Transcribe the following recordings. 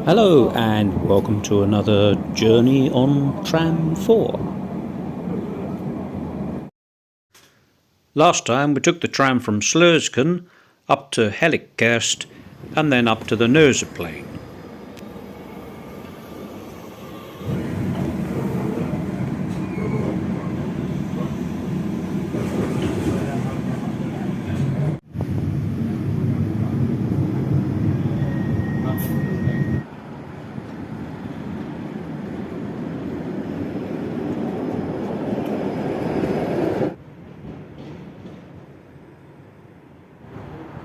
Hello and welcome to another journey on Tram 4. Last time we took the tram from Sluisken up to Hellikkerst and then up to the Neuzeplain.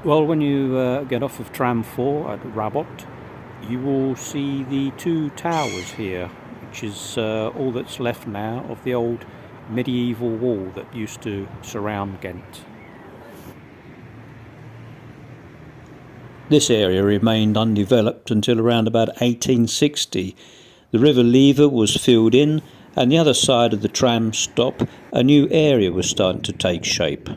Well, when you get off of tram 4 at Rabot, you will see the two towers here, which is all that's left now of the old medieval wall that used to surround Ghent. This area remained undeveloped until around about 1860. The River Lever was filled in, and the other side of the tram stop, a new area was starting to take shape.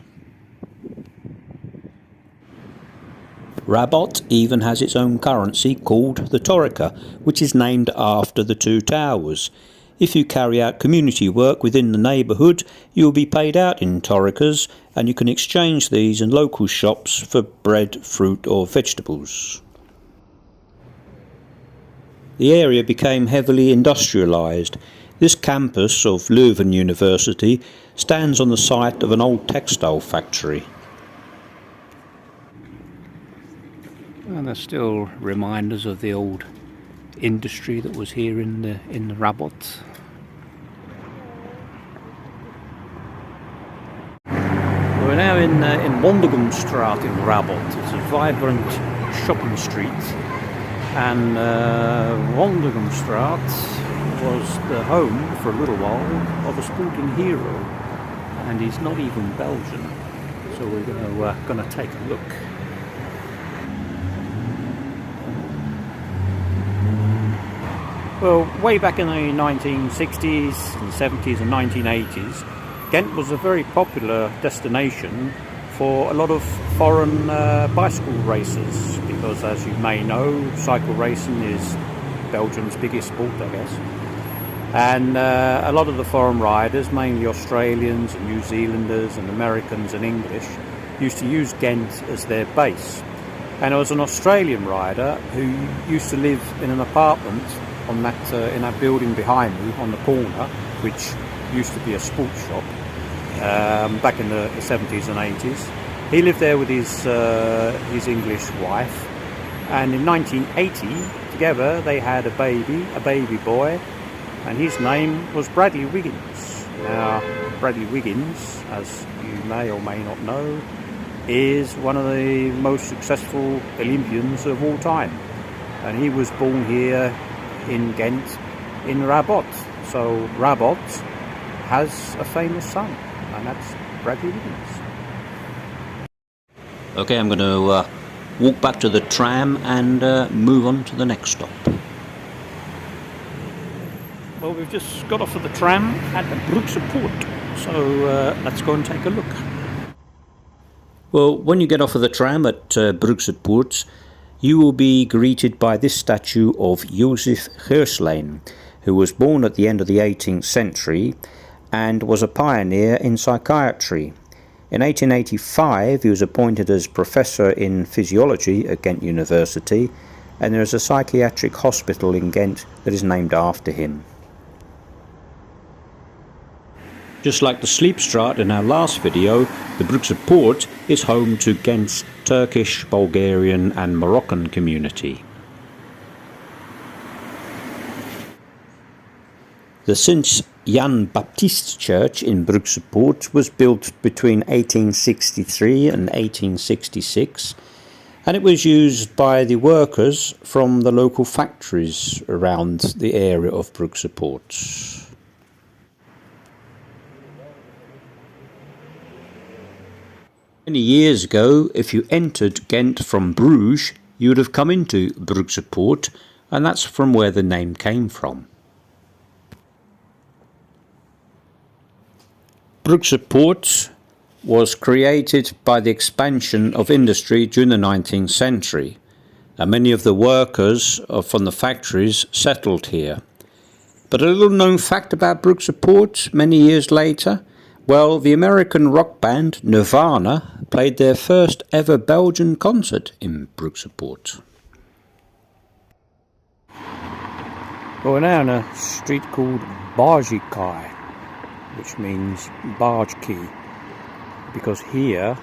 Rabot even has its own currency called the Torika, which is named after the two towers. If you carry out community work within the neighbourhood, you will be paid out in Torikas, and you can exchange these in local shops for bread, fruit or vegetables. The area became heavily industrialised. This campus of Leuven University stands on the site of an old textile factory. And there's still reminders of the old industry that was here in the Rabot. We're now in Wondergumstraat in Rabot. It's a vibrant shopping street, and Wondergumstraat was the home for a little while of a sporting hero, and he's not even Belgian. So we're going to take a look. Well, way back in the 1960s and 70s and 1980s, Ghent was a very popular destination for a lot of foreign bicycle racers, because as you may know, cycle racing is Belgium's biggest sport, I guess. And a lot of the foreign riders, mainly Australians and New Zealanders and Americans and English, used to use Ghent as their base. And there was an Australian rider who used to live in an apartment on that in that building behind me on the corner, which used to be a sports shop back in the 70s and 80s. He lived there with his English wife, and in 1980 together they had a baby boy, and his name was Bradley Wiggins. Now, Bradley Wiggins, as you may or may not know, is one of the most successful Olympians of all time, and he was born here in Ghent, in Rabot. So Rabot has a famous son, and that's Bradley Wiggins. Okay, I'm going to walk back to the tram and move on to the next stop. Well, we've just got off of the tram at the Brugsepoort, so let's go and take a look. Well, when you get off of the tram at Brugsepoort, you will be greeted by this statue of Joseph Gerslein, who was born at the end of the 18th century and was a pioneer in psychiatry. In 1885 he was appointed as professor in physiology at Ghent University, and there is a psychiatric hospital in Ghent that is named after him. Just like the Sleepstraat in our last video, the Brugsepoort is home to Ghent's Turkish, Bulgarian and Moroccan community. The St. Jan Baptist Church in Brugsepoort was built between 1863 and 1866, and it was used by the workers from the local factories around the area of Brugsepoort. Many years ago, if you entered Ghent from Bruges, you would have come into Brugsepoort, and that's from where the name came from. Brugsepoort was created by the expansion of industry during the 19th century. and many of the workers from the factories settled here. But a little known fact about Brugsepoort many years later, well, the American rock band Nirvana played their first ever Belgian concert in Brugsepoort. Well, we're now on a street called Bargekai, which means barge key, because here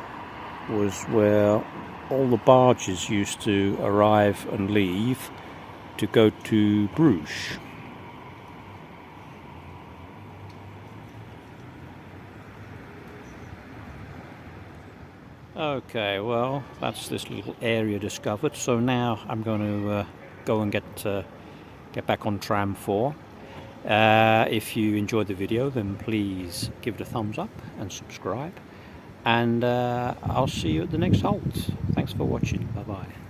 was where all the barges used to arrive and leave to go to Bruges. Okay, well, that's this little area discovered, so now I'm going to go and get back on tram 4. If you enjoyed the video, then please give it a thumbs up and subscribe, and I'll see you at the next halt. Thanks for watching. Bye bye.